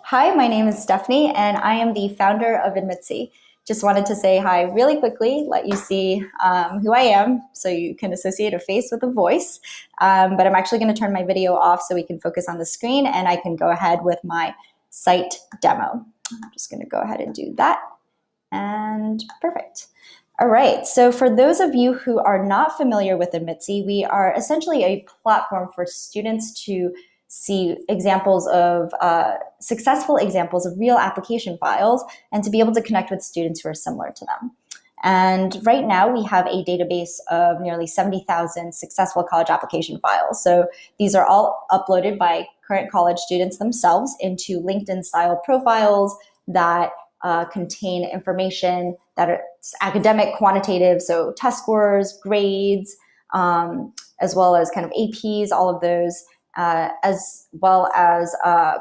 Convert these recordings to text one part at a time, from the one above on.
Hi, my name is Stephanie, and I am the founder of AdmitSee. Just wanted to say hi really quickly, let you see who I am so you can associate a face with a voice. But I'm actually going to turn my video off so we can focus on the screen and I can go ahead with my site demo. I'm just going to go ahead and do that. And perfect. All right, so for those of you who are not familiar with AdmitSee, we are essentially a platform for students to see examples of successful examples of real application files and to be able to connect with students who are similar to them. And right now we have a database of nearly 70,000 successful college application files. So these are all uploaded by current college students themselves into LinkedIn style profiles that contain information that are academic, quantitative, so test scores, grades, as well as kind of APs, all of those, as well as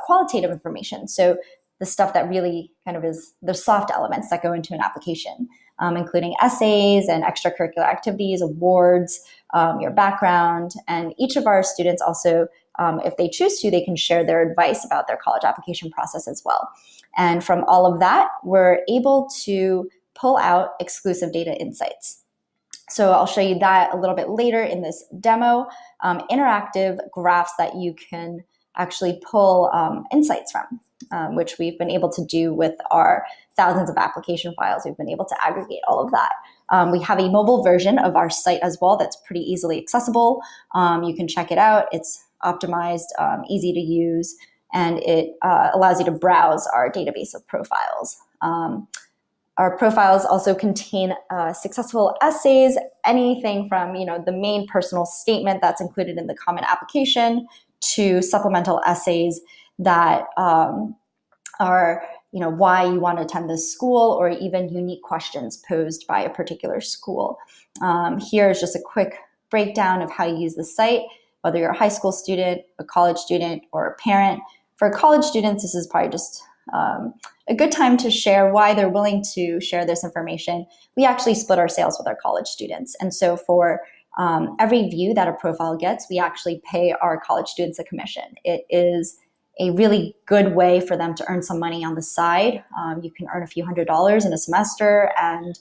qualitative information. So the stuff that really kind of is the soft elements that go into an application, including essays and extracurricular activities, awards, your background. And each of our students also, if they choose to, they can share their advice about their college application process as well. And from all of that, we're able to pull out exclusive data insights. So I'll show you that a little bit later in this demo, interactive graphs that you can actually pull insights from, which we've been able to do with our thousands of application files. We've been able to aggregate all of that. We have a mobile version of our site as well that's pretty easily accessible. You can check it out. It's optimized, easy to use, and it allows you to browse our database of profiles. Our profiles also contain successful essays, anything from the main personal statement that's included in the common application to supplemental essays that are why you want to attend this school, or even unique questions posed by a particular school. Here's just a quick breakdown of how you use the site, whether you're a high school student, a college student, or a parent. For college students, this is probably just a good time to share why they're willing to share this information. We actually split our sales with our college students. And so for every view that a profile gets, we actually pay our college students a commission. It is a really good way for them to earn some money on the side. You can earn a few $100s in a semester. And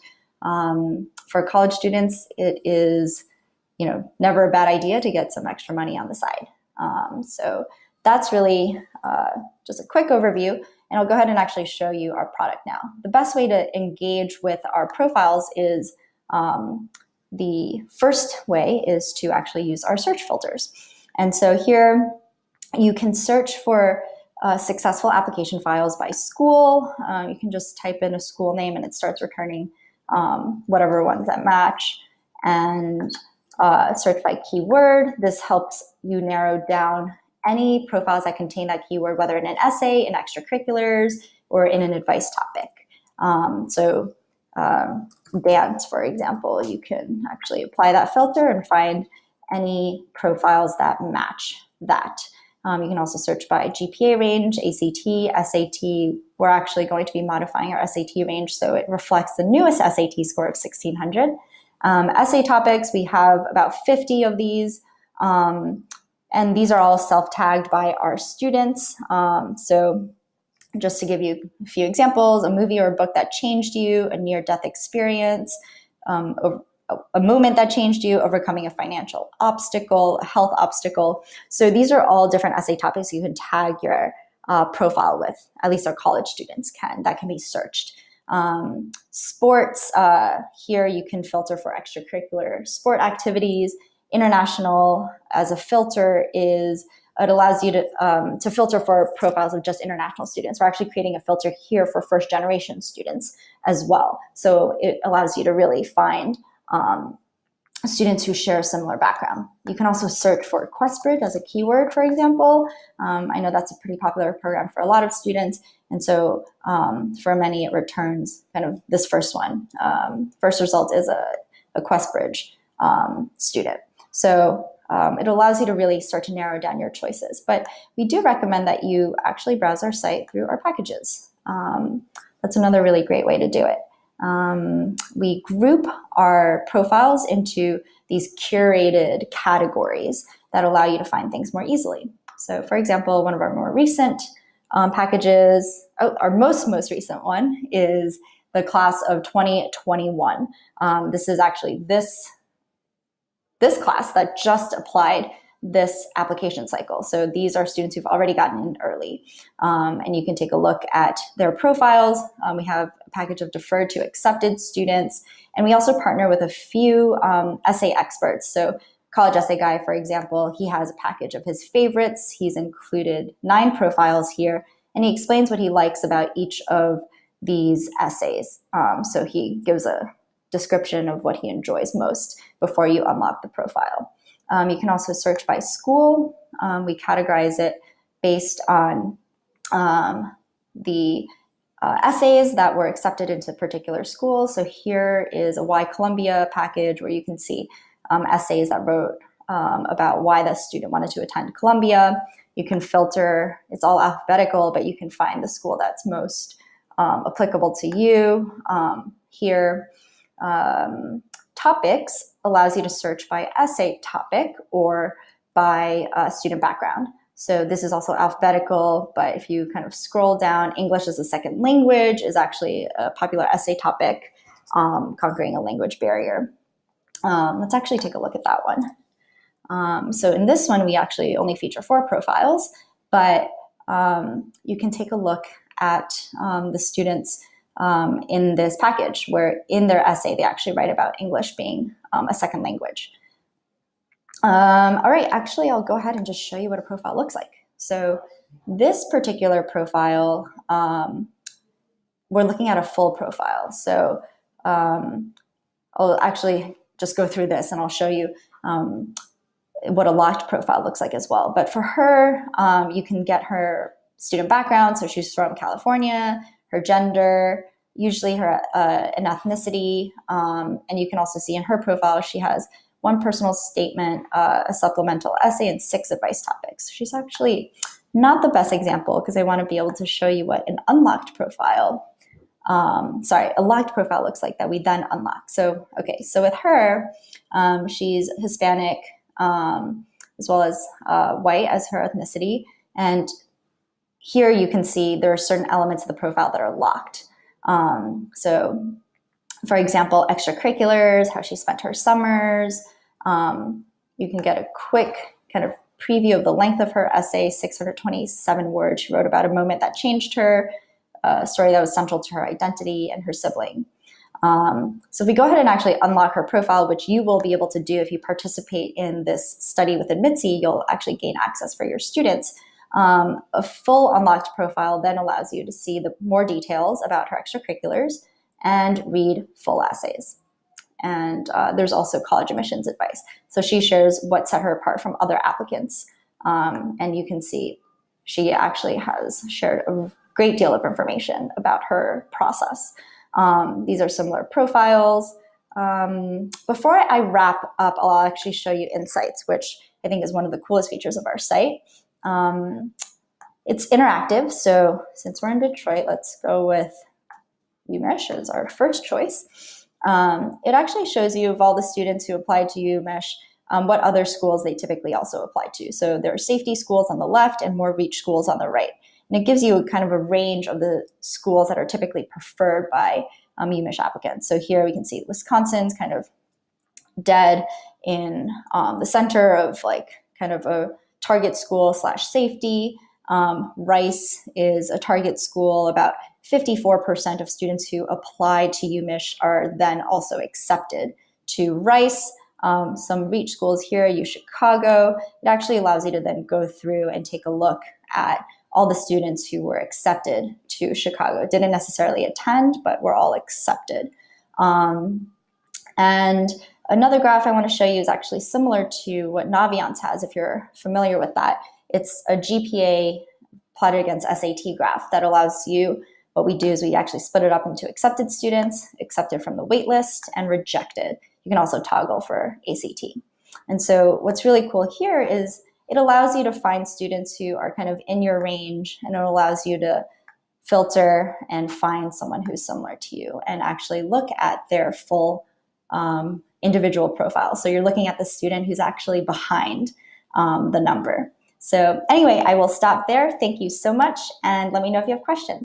for college students, it is never a bad idea to get some extra money on the side. So that's really just a quick overview. And I'll go ahead and actually show you our product now. The best way to engage with our profiles is the first way is to actually use our search filters. And so here you can search for successful application files by school. You can just type in a school name and it starts returning whatever ones that match. And search by keyword. This helps you narrow down any profiles that contain that keyword, whether in an essay, in extracurriculars, or in an advice topic. So dance, for example, you can actually apply that filter and find any profiles that match that. You can also search by GPA range, ACT, SAT. We're actually going to be modifying our SAT range so it reflects the newest SAT score of 1600. Essay topics, we have about 50 of these. And these are all self-tagged by our students. So just to give you a few examples, a movie or a book that changed you, a near-death experience, a moment that changed you, overcoming a financial obstacle, a health obstacle. So these are all different essay topics you can tag your profile with, at least our college students can, that can be searched. Sports, here you can filter for extracurricular sport activities. International as a filter is, it allows you to filter for profiles of just international students. We're actually creating a filter here for first generation students as well. So it allows you to really find students who share a similar background. You can also search for QuestBridge as a keyword, for example. I know that's a pretty popular program for a lot of students. And so for many, it returns kind of this first one. First result is a QuestBridge student. So it allows you to really start to narrow down your choices. But we do recommend that you actually browse our site through our packages. That's another really great way to do it. We group our profiles into these curated categories that allow you to find things more easily. So for example, one of our more recent packages. Our most recent one is the class of 2021. This is actually this class that just applied this application cycle. So these are students who've already gotten in early. And you can take a look at their profiles. We have a package of deferred to accepted students. And we also partner with a few essay experts. So College Essay Guy, for example, he has a package of his favorites. He's included 9 profiles here, and he explains what he likes about each of these essays. So he gives a description of what he enjoys most before you unlock the profile. You can also search by school. We categorize it based on the essays that were accepted into particular schools. So here is a Why Columbia package where you can see essays that wrote about why the student wanted to attend Columbia. You can filter, it's all alphabetical, but you can find the school that's most applicable to you. Here, topics allows you to search by essay topic or by student background. So this is also alphabetical, but if you kind of scroll down, English as a second language is actually a popular essay topic, conquering a language barrier. Let's actually take a look at that one. So in this one, we actually only feature 4 profiles, but you can take a look at the students in this package, where in their essay, they actually write about English being a second language. All right, actually, I'll go ahead and just show you what a profile looks like. So this particular profile, we're looking at a full profile. So I'll actually just go through this and I'll show you what a locked profile looks like as well. But for her, you can get her student background. So she's from California, her gender, usually her an ethnicity. And you can also see in her profile, she has 1 personal statement, a supplemental essay, and 6 advice topics. She's actually not the best example because I want to be able to show you what an unlocked profile, a locked profile looks like that we then unlock. So, okay, so with her, she's Hispanic as well as white as her ethnicity. And here you can see there are certain elements of the profile that are locked. So for example, extracurriculars, how she spent her summers. You can get a quick kind of preview of the length of her essay, 627 words. She wrote about a moment that changed her, a story that was central to her identity and her sibling. So if we go ahead and actually unlock her profile, which you will be able to do if you participate in this study with AdmitSee, you'll actually gain access for your students. A full unlocked profile then allows you to see the more details about her extracurriculars and read full essays. And there's also college admissions advice. So she shares what set her apart from other applicants. And you can see she actually has shared a great deal of information about her process. These are similar profiles. Before I wrap up, I'll actually show you insights, which I think is one of the coolest features of our site. It's interactive. So since we're in Detroit, let's go with UMich as our first choice. It actually shows you of all the students who applied to UMich, what other schools they typically also apply to. So there are safety schools on the left and more reach schools on the right. And it gives you kind of a range of the schools that are typically preferred by UMich applicants. So here we can see Wisconsin's kind of dead in the center of like kind of a target school / safety. Rice is a target school. About 54% of students who apply to UMich are then also accepted to Rice. Some reach schools here, Chicago. It actually allows you to then go through and take a look at all the students who were accepted to Chicago. Didn't necessarily attend, but were all accepted. And another graph I want to show you is actually similar to what Naviance has, if you're familiar with that. It's a GPA plotted against SAT graph that allows you, what we do is we actually split it up into accepted students, accepted from the wait list, and rejected. You can also toggle for ACT. And so what's really cool here is it allows you to find students who are kind of in your range, and it allows you to filter and find someone who's similar to you and actually look at their full individual profile. So you're looking at the student who's actually behind the number. So anyway, I will stop there. Thank you so much, and let me know if you have questions.